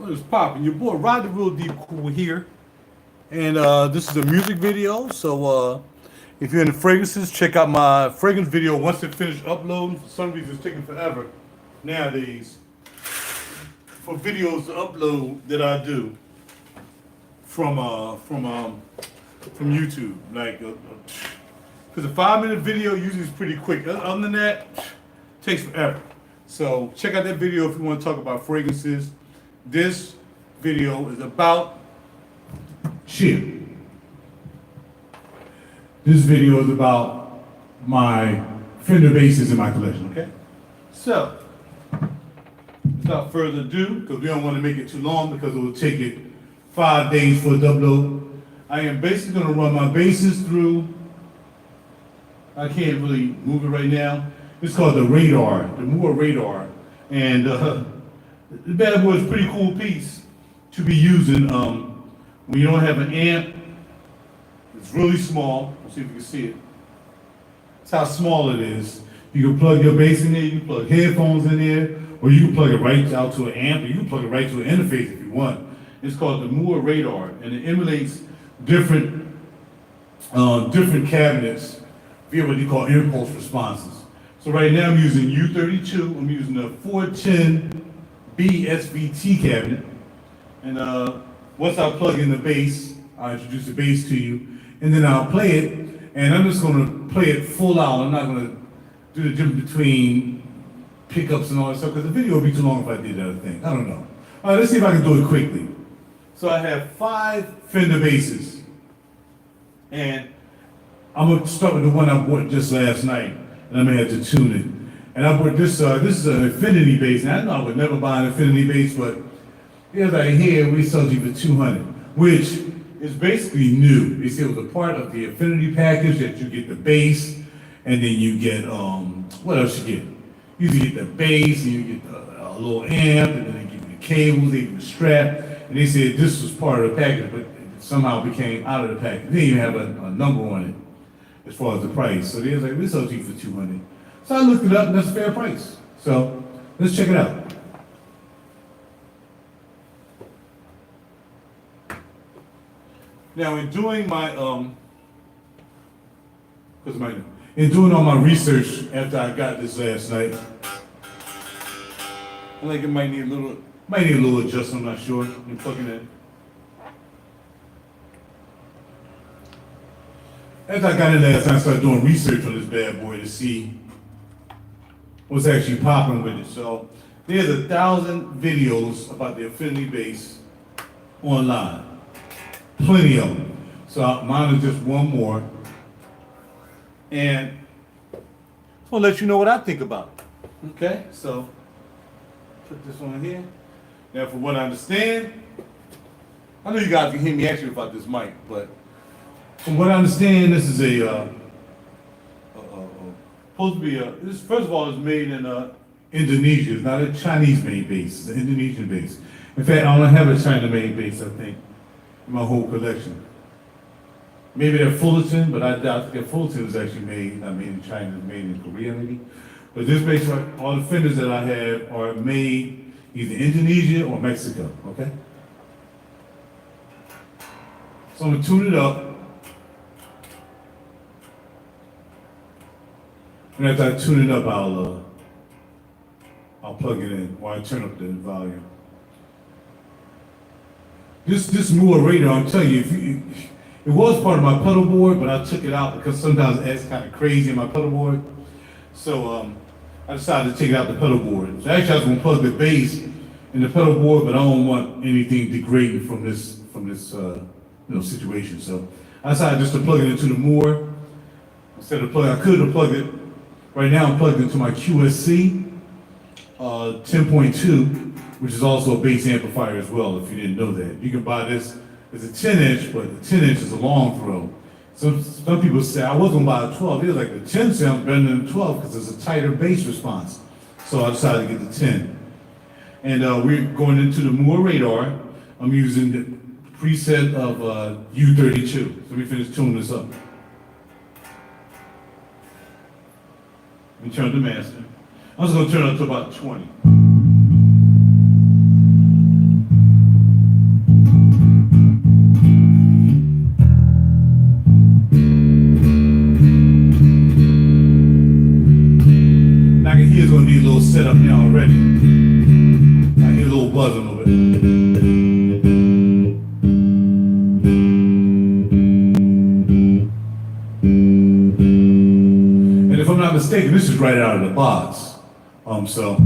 What is popping? Your boy Rod the Real Deep Cool here. And this is a music video. So if you're into fragrances, check out my fragrance video once it finished uploading. For some reason it's taking forever nowadays for videos to upload that I do from YouTube. Like because a 5-minute video usually is pretty quick. Other than that, it takes forever. So check out that video if you want to talk about fragrances. This video is about shit. This video is about my Fender basses in my collection, okay? So, without further ado, because we don't want to make it too long because it will take it 5 days for a upload, I am basically going to run my basses through. I can't really move it right now. It's called the Radar, the Moore Radar. And the bad boy is a pretty cool piece to be using when you don't have an amp. It's really small. Let's see if you can see it. That's how small it is. You can plug your bass in there, you can plug headphones in there, or you can plug it right out to an amp, or you can plug it right to an interface if you want. It's called the Moore Radar, and it emulates different cabinets via what you call impulse responses. So right now I'm using U32. I'm using a 410B SVT cabinet. And once I plug in the bass, I'll introduce the bass to you, and then I'll play it, and I'm just gonna play it full out. I'm not gonna do the difference between pickups and all that stuff, because the video would be too long if I did that other thing. I don't know. All right, let's see if I can do it quickly. So I have 5 Fender basses, and I'm gonna start with the one I bought just last night, and I may have to tune it. And I bought this, this is an Affinity bass. Now I know I would never buy an Affinity bass, but here's right here, we sold you for $200, which is basically new. They say it was a part of the Affinity package that you get the bass, and then you get, what else you get? You get the bass, and you get a little amp, and then they give you the cables, they give you the strap, and they said this was part of the package, but it somehow became out of the package. They didn't even have a number on it as far as the price. So they was like, we sold you for $200. So I looked it up, and that's a fair price. So let's check it out. Now, in doing my in doing all my research after I got this last night, I think it might need a little adjustment. I'm not sure. I'm plugging it in. After I got in last night, I started doing research on this bad boy to see what's actually popping with it. So there's 1,000 videos about the Affinity bass online. Plenty of them. So mine is just one more. And I'll let you know what I think about it. Okay? So put this on here. Now from what I understand, I know you guys can hear me actually about this mic, but from what I understand, this is supposed to be this first of all is made in Indonesia. It's not a Chinese made bass, it's an Indonesian bass. In fact, I don't have a China made bass, I think, in my whole collection. Maybe they're Fullerton, but I doubt that Fullerton is actually not made in China, it's made in Korea maybe. But this bass, all the Fenders that I have are made either Indonesia or Mexico, okay? So I'm gonna tune it up. And after I tune it up, I'll plug it in, or I turn up the volume. This Moore Radar, I'm telling you, it was part of my pedal board, but I took it out because sometimes it's kind of crazy in my pedal board. So I decided to take it out the pedal board. So actually I was gonna plug the bass in the pedal board, but I don't want anything degrading from this situation. So I decided just to plug it into the Moore. Instead of plugging, I could have plugged it. Right now I'm plugged into my QSC 10.2, which is also a bass amplifier as well, if you didn't know that. You can buy this as a 10-inch, but the 10-inch is a long throw. Some people say, I was gonna buy a 12. It was like the 10 sounds better than the 12 because it's a tighter bass response. So I decided to get the 10. And we're going into the Moore Radar. I'm using the preset of U32. So let me finish tuning this up. Let me turn the master. I'm just gonna turn it up to about 20. set up now already. I hear a little buzz a little bit. And if I'm not mistaken, this is right out of the box. So.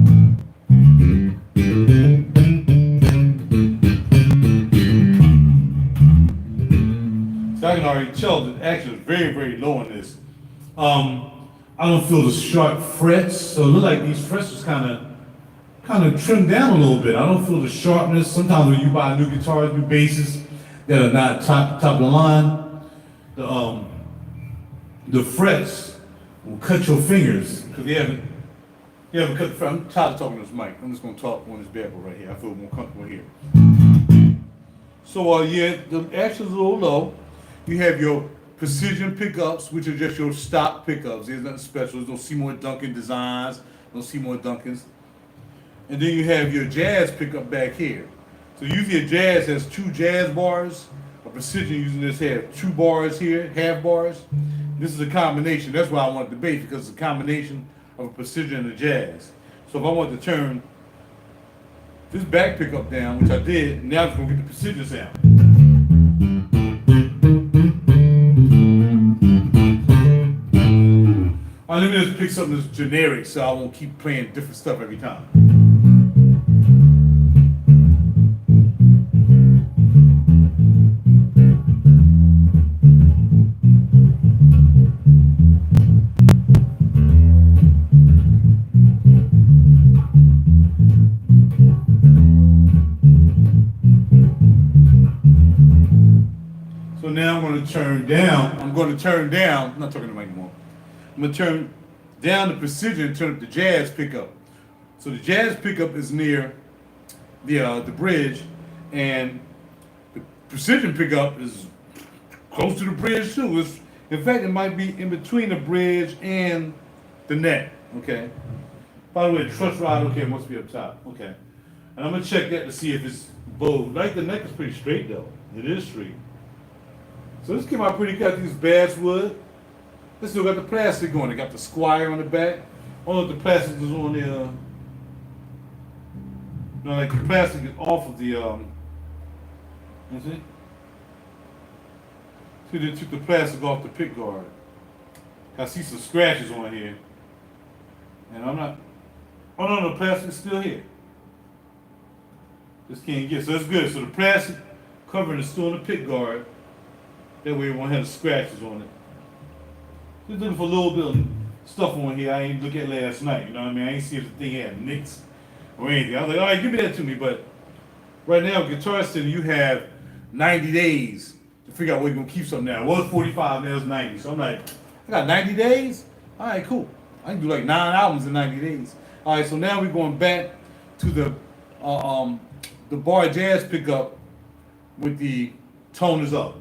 I can already tell the action is very, very low in this. I don't feel the sharp frets, so it looks like these frets is kind of trimmed down a little bit. I don't feel the sharpness. Sometimes when you buy new guitars, new basses that are not top of the line, the frets will cut your fingers because you haven't cut the fret. I'm tired of talking to this mic. I'm just gonna talk on this bad boy right here. I feel more comfortable here. So yeah, the action's a little low. You have your precision pickups, which are just your stock pickups. There's nothing special. There's no Seymour Duncan designs, no Seymour Duncans. And then you have your jazz pickup back here. So usually a jazz has 2 jazz bars. A precision using this has 2 bars here, half bars. This is a combination. That's why I want the bass, because it's a combination of a precision and a jazz. So if I want to turn this back pickup down, which I did, now I'm going to get the precision sound. Let me just pick something that's generic so I won't keep playing different stuff every time. So now I'm going to turn down, I'm not talking to Mike anymore. I'm going to turn down the precision and turn up the jazz pickup. So the jazz pickup is near the bridge, and the precision pickup is close to the bridge too. In fact, it might be in between the bridge and the neck, okay? By the way, the truss rod, okay, it must be up top, okay. And I'm going to check that to see if it's bowed. Like the neck is pretty straight though. It is straight. So this came out pretty good. These basswood. This still got the plastic on it. Got the Squire on the back. I don't know if the plastic is on the, no, like the plastic is off of the, you see? See, they took the plastic off the pick guard. I see some scratches on here. And I'm not, oh no, the plastic's still here. Just can't get, so that's good. So the plastic covering is still on the pick guard. That way it won't have the scratches on it. Just looking for a little bit of stuff on here I ain't look at last night, you know what I mean? I ain't see if the thing had nicks or anything. I was like, all right, give me that to me. But right now, Guitar Center, you have 90 days to figure out where you're going to keep something now. It was 45, now it's 90. So I'm like, I got 90 days? All right, cool. I can do like 9 albums in 90 days. All right, so now we're going back to the bar jazz pickup with the toners up.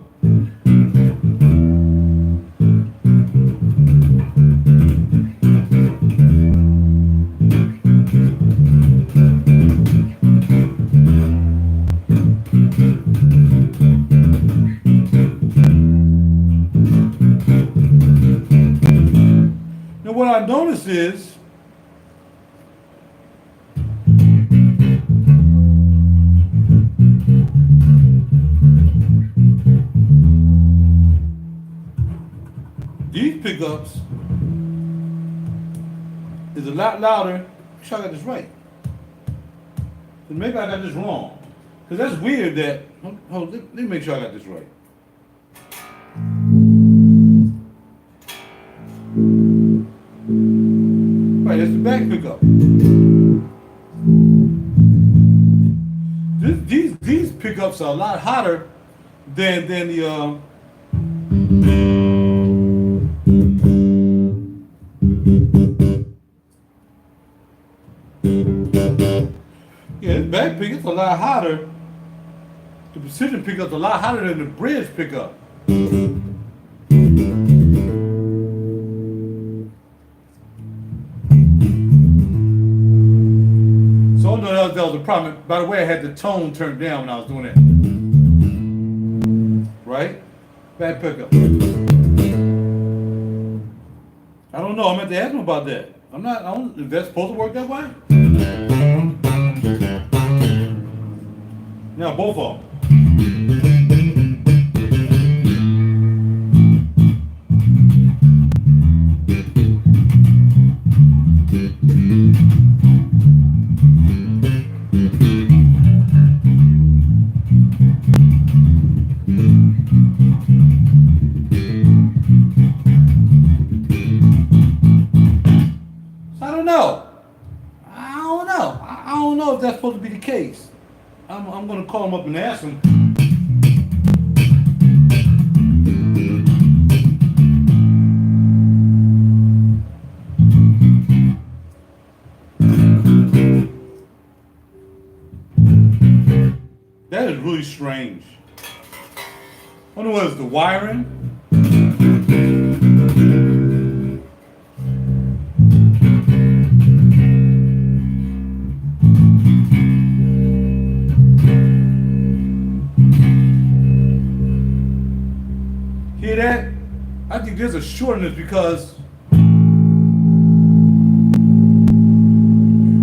What I noticed is these pickups is a lot louder. Make sure I got this right. So maybe I got this wrong. Because that's weird that, hold, let me make sure I got this right. Right, that's the back pickup. These pickups are a lot hotter than the yeah, the back pickup's a lot hotter. The precision pickup's a lot hotter than the bridge pickup. So no, that was a problem. By the way, I had the tone turned down when I was doing that. Right? Back pickup. I don't know. I'm going to have to ask him about that. I don't, is that supposed to work that way? Now both of them. I don't know if that's supposed to be the case. I'm going to call him up and ask him. That is really strange. I wonder what is the wiring. Hear that? I think there's a shortness because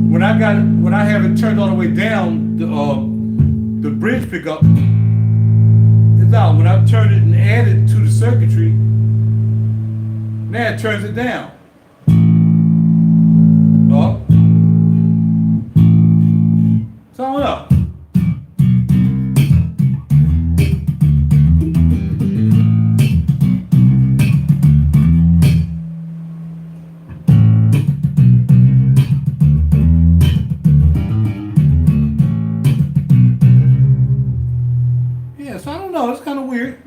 when I have it turned all the way down, the bridge pickup is out. When I turn it and add it to the circuitry, now it turns it down. Up. So I don't know. So I don't know, it's kind of weird.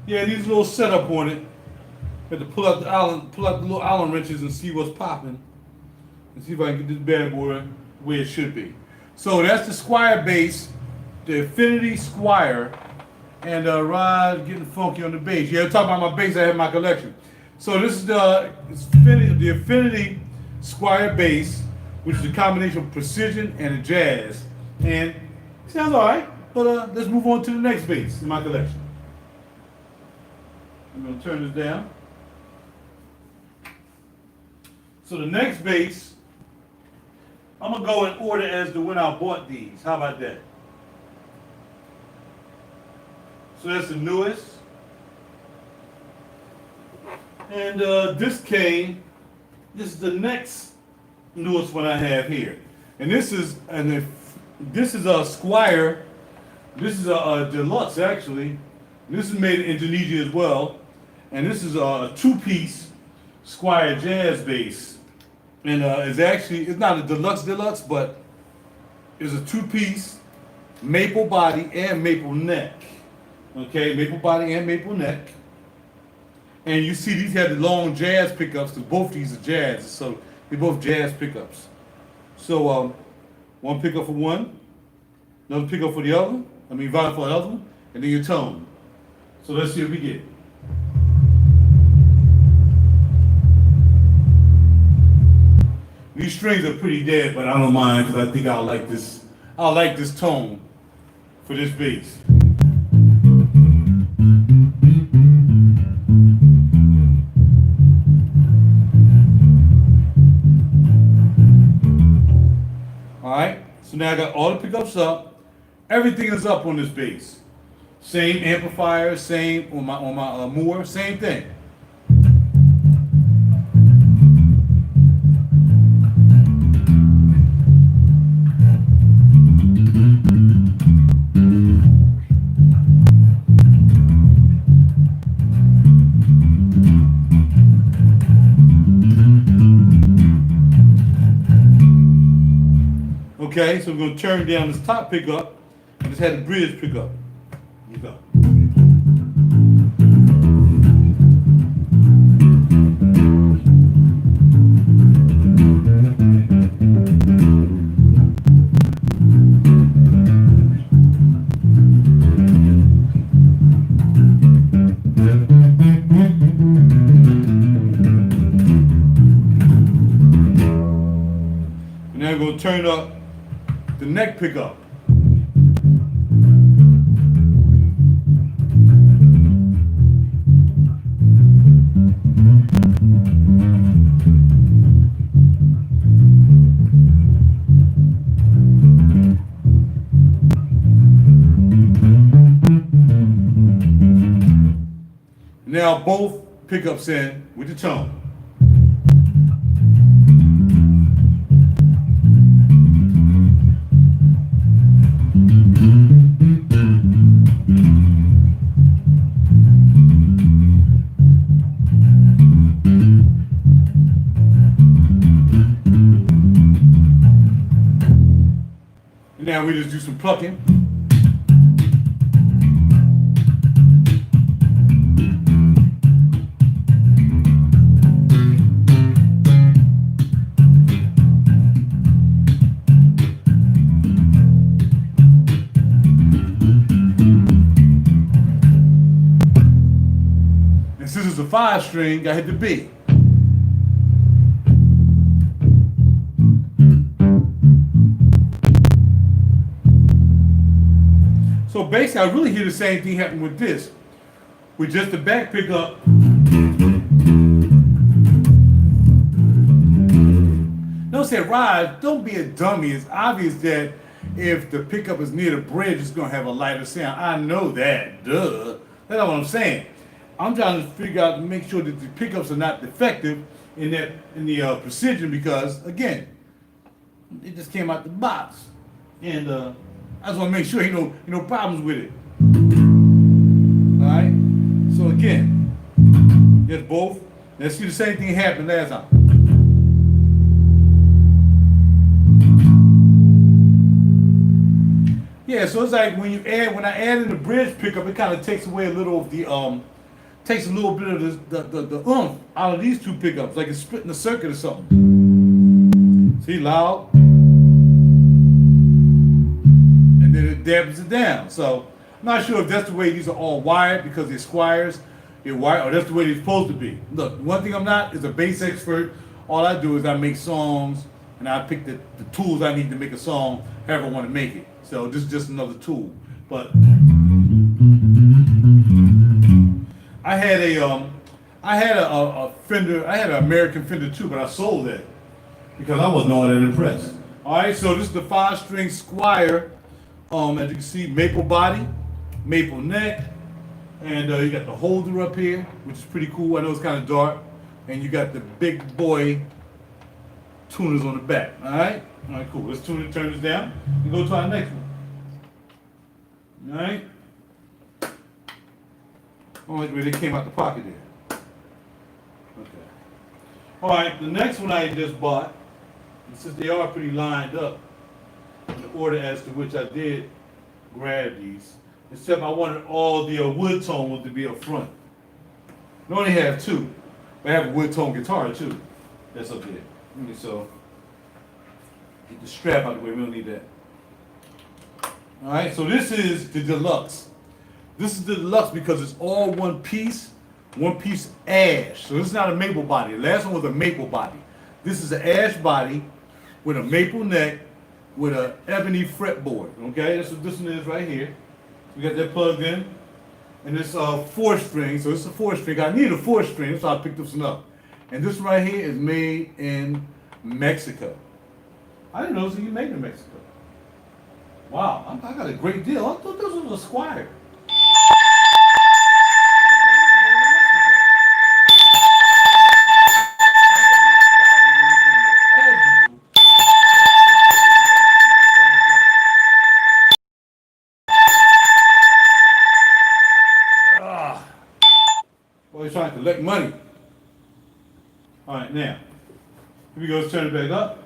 Yeah, these little setup on it. Had to pull out the little Allen wrenches and see what's popping. And see if I can get this bad boy where it should be. So that's the Squire bass, the Affinity Squire. And Rod getting funky on the bass. Yeah, talking about my bass I have in my collection. So this is the Affinity Squire bass, which is a combination of precision and a jazz. And it sounds alright, but let's move on to the next bass in my collection. I'm going to turn this down. So the next bass, I'm going to go in order as to when I bought these. How about that? So that's the newest. And this is the next newest one I have here. And this is a Squire. This is a Deluxe actually. This is made in Indonesia as well. And this is a two-piece Squire jazz bass. And it's not a Deluxe, but it's a two-piece maple body and maple neck. Okay, maple body and maple neck. And you see these have the long jazz pickups because both these are jazz. So they're both jazz pickups. So one pickup for one, another pickup for the other. Violin for the other one, and then your tone. So let's see what we get. These strings are pretty dead, but I don't mind because I think I'll like this tone for this bass. Alright, so now I got all the pickups up. Everything is up on this bass. Same amplifier, same on my Moore, same thing. Okay, so we're going to turn down this top pickup and just have the bridge pickup. Here you go. And now we're going to turn up the neck pickup. Now both pickups in with the tone. Now we just do some plucking. And since it's a 5-string, I hit the B. So basically, I really hear the same thing happen with this. With just the back pickup. Don't say rise, don't be a dummy. It's obvious that if the pickup is near the bridge, it's gonna have a lighter sound. I know that, duh. That's not what I'm saying. I'm trying to figure out to make sure that the pickups are not defective in the precision, because again, it just came out the box. And I just want to make sure ain't no problems with it. All right. So again, there's both. Let's see the same thing happen last time. Yeah. So it's like when I add in the bridge pickup, it kind of takes away a little of the takes a little bit of the oomph out of these two pickups, like it's splitting the circuit or something. See, loud. Then it dampens it down. So I'm not sure if that's the way these are all wired, because they're Squires, they're wired, or that's the way they're supposed to be. Look, one thing I'm not is a bass expert. All I do is I make songs, and I pick the tools I need to make a song, however I want to make it. So this is just another tool. But I had a Fender, I had an American Fender too, but I sold that because I wasn't all that impressed. All right, so this is the 5-string Squire. As you can see, maple body, maple neck, and you got the holder up here, which is pretty cool. I know it's kind of dark, and you got the big boy tuners on the back. All right, cool. Let's turn this down and go to our next one. All right. Oh, wait, they came out the pocket there. Okay. All right, the next one I just bought, and since they are pretty lined up in the order as to which I did grab these, except I wanted all the wood tone ones to be up front. I only have two, but I have a wood tone guitar too. That's up there. Okay, so get the strap out of the way. We don't need that. All right. So this is the Deluxe. This is the Deluxe because it's all one piece ash. So this is not a maple body. The last one was a maple body. This is an ash body with a maple neck, with an ebony fretboard. Okay, that's what this one is right here. We got that plugged in, and it's 4-string. So it's a 4-string. I need a 4-string, so I picked this one up. And this right here is made in Mexico. I didn't know this was made in Mexico. Wow, I got a great deal. I thought this was a Squire. He's trying to collect money. All right, now, here we go, let's turn it back up.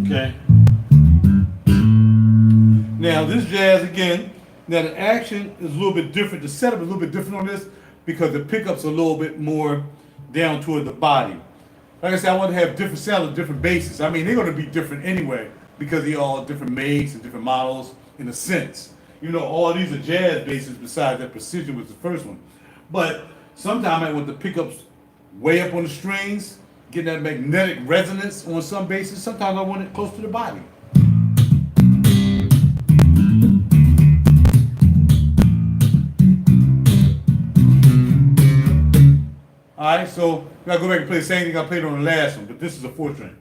Okay. Now, this jazz, again, now the action is a little bit different. The setup is a little bit different on this because the pickup's a little bit more down toward the body. Like I said, I want to have different sounds and different basses. I mean, they're going to be different anyway because they're all different makes and different models in a sense. You know, all these are jazz basses besides that Precision was the first one. But sometimes I want the pickups way up on the strings get that magnetic resonance on some basses. Sometimes I want it close to the body. Alright, so we gotta go back and play the same thing I played on the last one, but this is a 4-string.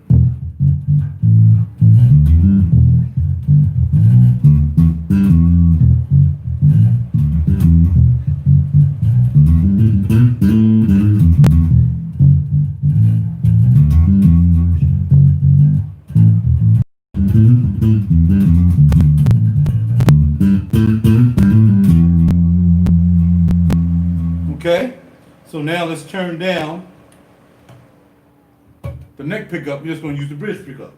Okay, so now let's turn down the neck pickup. We're just going to use the bridge pickup.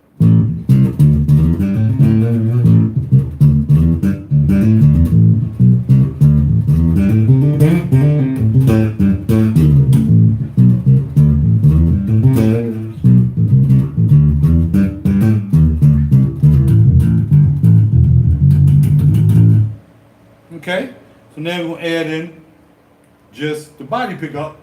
Okay, so now we're going to add in just the body pickup.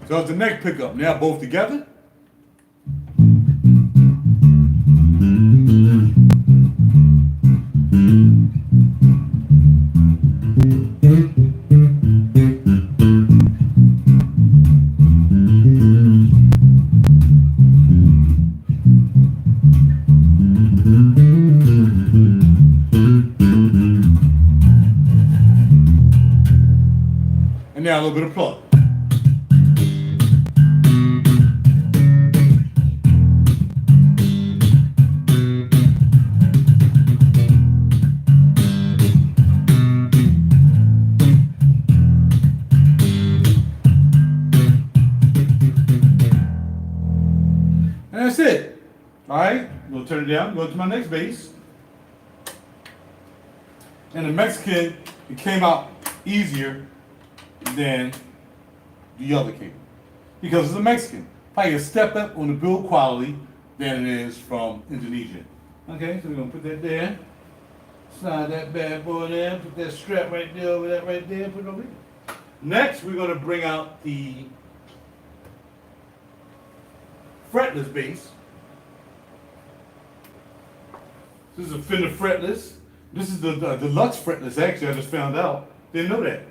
So it's the neck pickup. Now both together. And now a little bit of plug. And that's it. All right, we'll turn it down, go to my next bass. And the Mexican, it came out easier than the other cable because it's a Mexican. Probably a step up on the build quality than it is from Indonesia. Okay, so we're gonna put that there. Slide that bad boy there. Put that strap right there over that right there. Put it over here. Next, we're gonna bring out the fretless bass. This is a Fender fretless. This is the Deluxe fretless. Actually, I just found out. Didn't know that.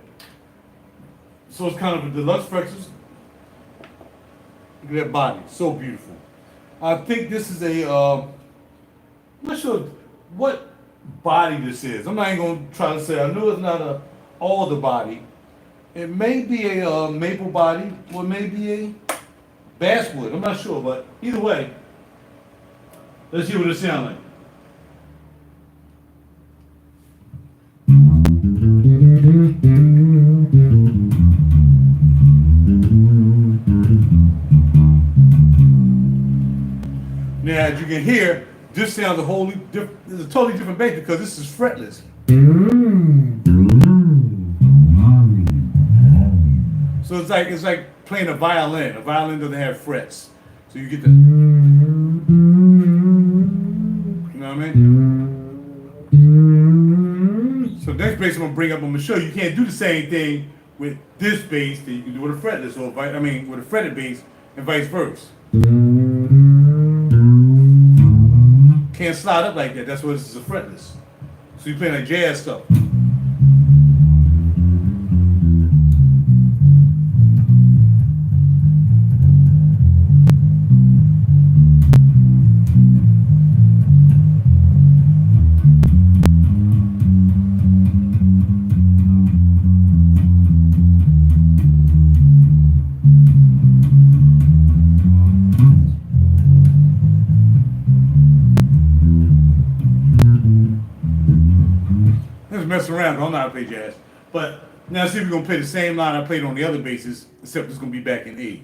So it's kind of a Deluxe fretless. Look at that body, so beautiful. I think this is a, I'm not sure what body this is. I'm not even going to try to say, I know it's not a alder body. It may be a maple body, or maybe a basswood. I'm not sure, but either way, let's see what it sounds like. Now, as you can hear, this sounds a wholly different. It's a totally different bass because this is fretless. So it's like playing a violin. A violin doesn't have frets, so you get the. You know what I mean? So next bass I'm gonna bring up, I'm gonna show you. You can't do the same thing with this bass that you can do with a fretless, or with a fretted bass, and vice versa. Can't slide up like that. That's why this is a fretless. So you're playing like jazz stuff. Messing around, I don't know how to play jazz. But now see if we're gonna play the same line I played on the other basses, except it's gonna be back in E.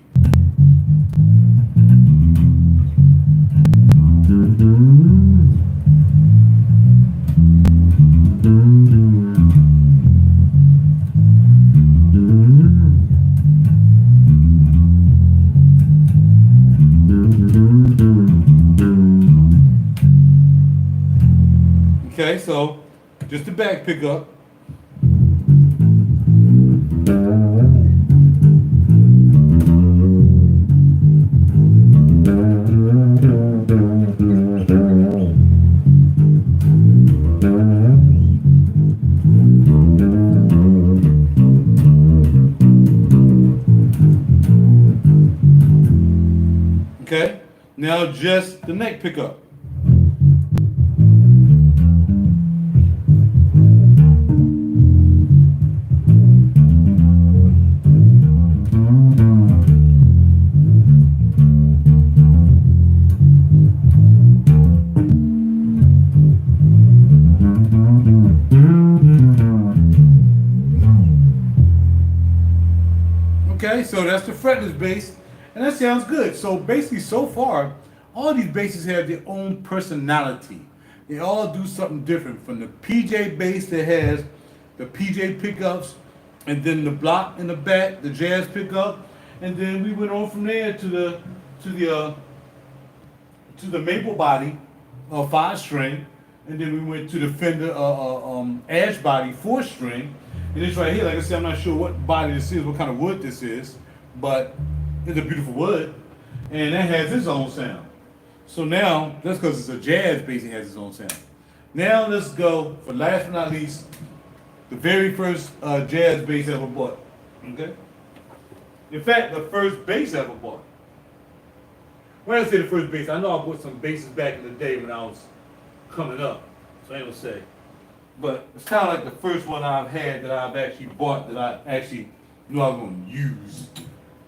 Okay, so just the back pickup. Okay, now just the neck pickup. Okay, so that's the fretless bass, and that sounds good. So basically, so far, all these basses have their own personality. They all do something different. From the PJ bass that has the PJ pickups, and then the block in the back, the jazz pickup, and then we went on from there to the maple body, 5-string, and then we went to the Fender ash body 4-string. And this right here, like I said, I'm not sure what body this is, what kind of wood this is, but it's a beautiful wood, and that has its own sound. So now, that's because it's a jazz bass, it has its own sound. Now let's go, for last but not least, the very first jazz bass I ever bought, okay? In fact, the first bass I ever bought. When I say the first bass, I know I bought some basses back in the day when I was coming up, so I ain't gonna say. But it's kind of like the first one I've had that I've actually bought that I actually knew I was going to use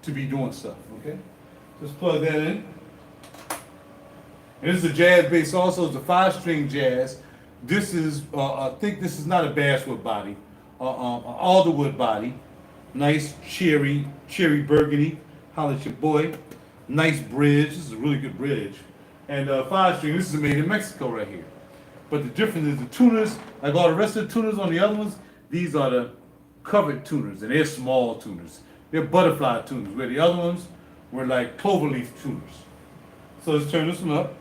to be doing stuff, okay? Just plug that in. And this is a jazz bass also. It's a 5-string jazz. This is, I think this is not a basswood body, an alderwood body. Nice cherry burgundy. Holla at your boy. Nice bridge. This is a really good bridge. And 5-string, this is made in Mexico right here. But the difference is the tuners, like all the rest of the tuners on the other ones, these are the covered tuners, and they're small tuners. They're butterfly tuners, where the other ones were like cloverleaf tuners. So let's turn this one up.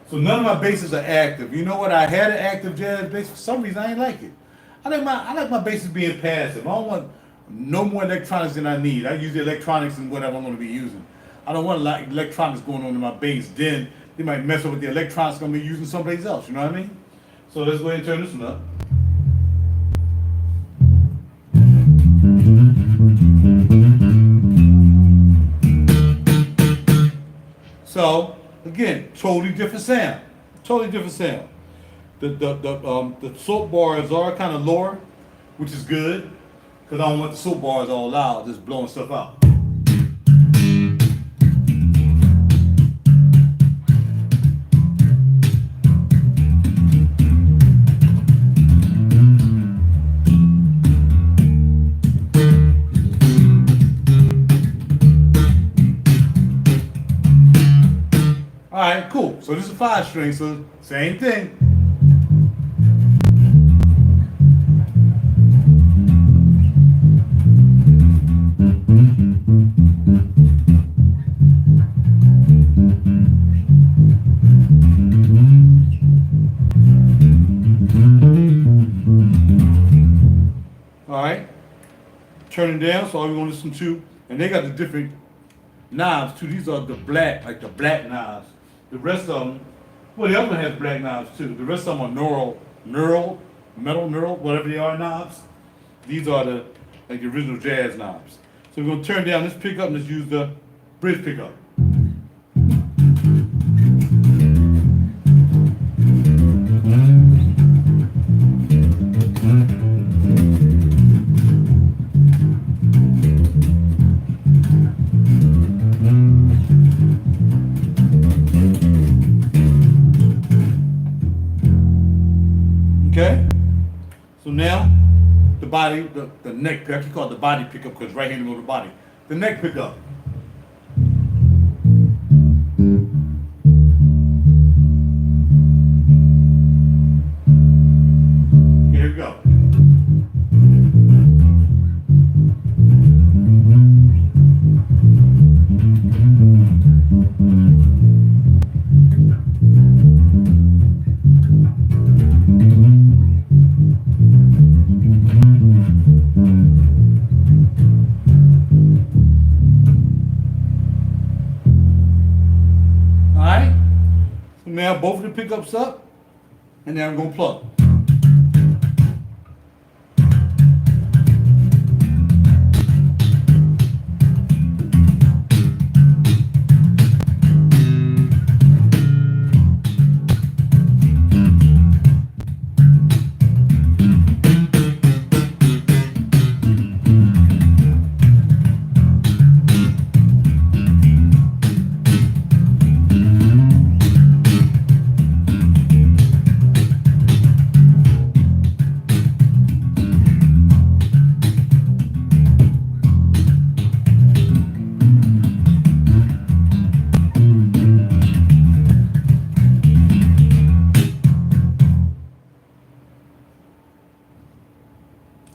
So none of my basses are active. You know what? I had an active jazz bass. For some reason, I ain't like it. I like my basses being passive. I don't want no more electronics than I need. I use the electronics and whatever I'm going to be using. I don't want electronics going on in my bass. Then they might mess up with the electronics I'm going to be using someplace else. You know what I mean? So let's go ahead and turn this one up. So again, totally different sound. Totally different sound. The soap bars are kind of lower, which is good, because I don't want the soap bars all loud, just blowing stuff out. Alright, cool. So this is a 5-string, so same thing. Alright. Turning down, so all we want to listen to, and they got the different knobs too. These are the black, like the black knobs. The rest of them, well, the other one has black knobs too. The rest of them are metal, whatever they are knobs. These are the original jazz knobs. So we're gonna turn down this pickup and let's use the bridge pickup. Okay, so now the body, the neck, I actually call it the body pickup because right here in the middle of the body. The neck pickup. Here we go. gonna have both of the pickups up, and then I'm gonna plug.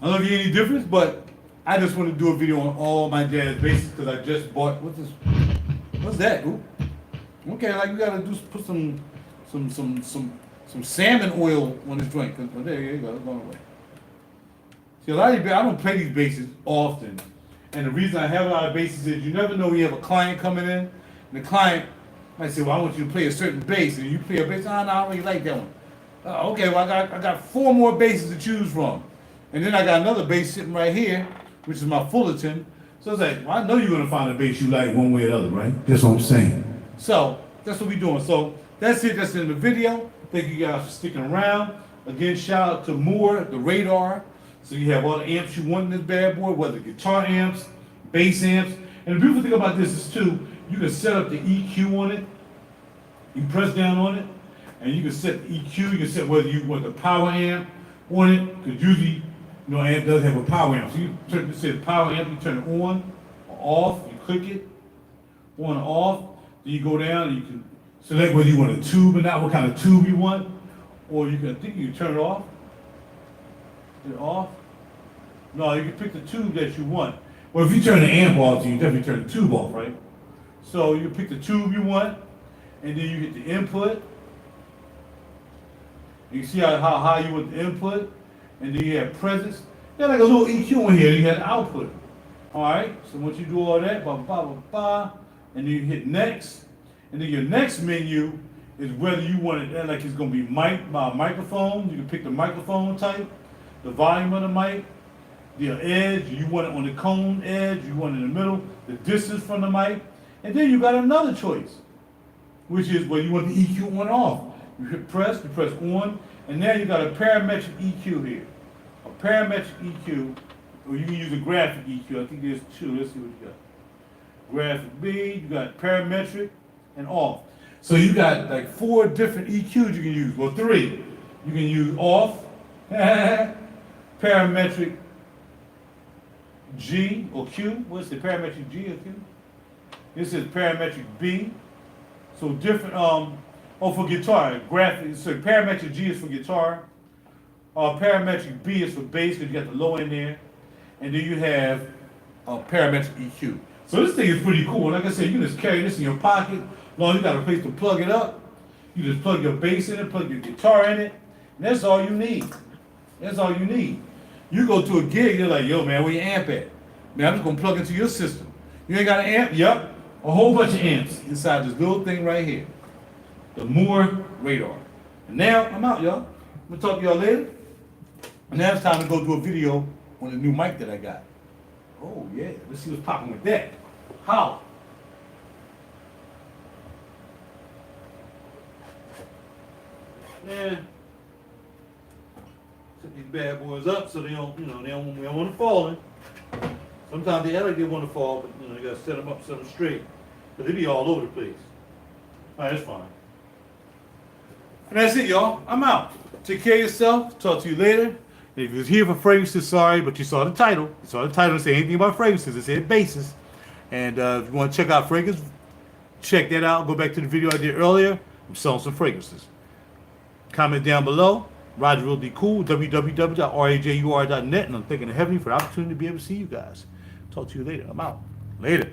I don't know if you any difference, but I just want to do a video on all my jazz basses because I just bought, what's that? Ooh. Okay, like you gotta put some salmon oil on this joint. Oh, there you go, it's going away. See, a lot of these, I don't play these basses often, and the reason I have a lot of basses is you never know when you have a client coming in, and the client might say, well, I want you to play a certain bass, and you play a bass, no, I don't really like that one. Okay, well, I got 4 more basses to choose from. And then I got another bass sitting right here, which is my Fullerton. So it's like, well, I know you're gonna find a bass you like one way or the other, right? That's what I'm saying. So that's what we're doing. So that's it. That's in the video. Thank you guys for sticking around. Again, shout out to Moore, the radar. So you have all the amps you want in this bad boy, whether guitar amps, bass amps. And the beautiful thing about this is too, you can set up the EQ on it. You press down on it, and you can set the EQ. You can set whether you want the power amp on it, because usually, you know, amp does have a power amp. So you turn, it says power amp, you turn it on or off, you click it, on or off. Then you go down and you can select whether you want a tube or not, what kind of tube you want. Or you can, I think you can turn it off. Turn it off. No, you can pick the tube that you want. Well, if you turn the amp off, you definitely turn the tube off, right? So you pick the tube you want, and then you get the input. You see how high you want the input. And then you have presence. You got like a little EQ in here, you have the output. Alright, so once you do all that, and then you hit next, and then your next menu is whether you want it, like it's gonna be microphone, you can pick the microphone type, the volume of the mic, the edge, you want it on the cone edge, you want it in the middle, the distance from the mic, and then you got another choice, which is whether you want the EQ on or off. You hit press, you press on, and now you got a parametric EQ here. A parametric EQ, or you can use a graphic EQ. I think there's 2. Let's see what you got. Graphic B, you got parametric, and off. So you got like 4 different EQs you can use. Well, 3. You can use off, parametric G or Q. What's the parametric G or Q? This is parametric B. So different, for guitar, graphic, so parametric G is for guitar. Parametric B is for bass, because you got the low end there. And then you have parametric EQ. So this thing is pretty cool. Like I said, you can just carry this in your pocket. As long as you got a place to plug it up, you just plug your bass in it, plug your guitar in it, and that's all you need. That's all you need. You go to a gig, you're like, yo man, where your amp at? Man, I'm just gonna plug into your system. You ain't got an amp? Yup. A whole bunch of amps inside this little thing right here. The Moore radar. And now, I'm out, y'all. I'm gonna talk to y'all later. And now it's time to go do a video on the new mic that I got. Oh yeah, let's see what's popping with that. How? Yeah. Set these bad boys up so they don't, they don't want to fall. Sometimes they elegantly want to fall, but you gotta set them up, set them straight. But they be all over the place. Alright, that's fine. And that's it, y'all. I'm out. Take care of yourself. Talk to you later. If you was here for fragrances, sorry, but you saw the title. You saw the title. It said anything about fragrances. It said basses. And if you want to check out fragrance, check that out. Go back to the video I did earlier. I'm selling some fragrances. Comment down below. Roger will be cool. www.rajur.net. And I'm thanking the heavenly for the opportunity to be able to see you guys. Talk to you later. I'm out. Later.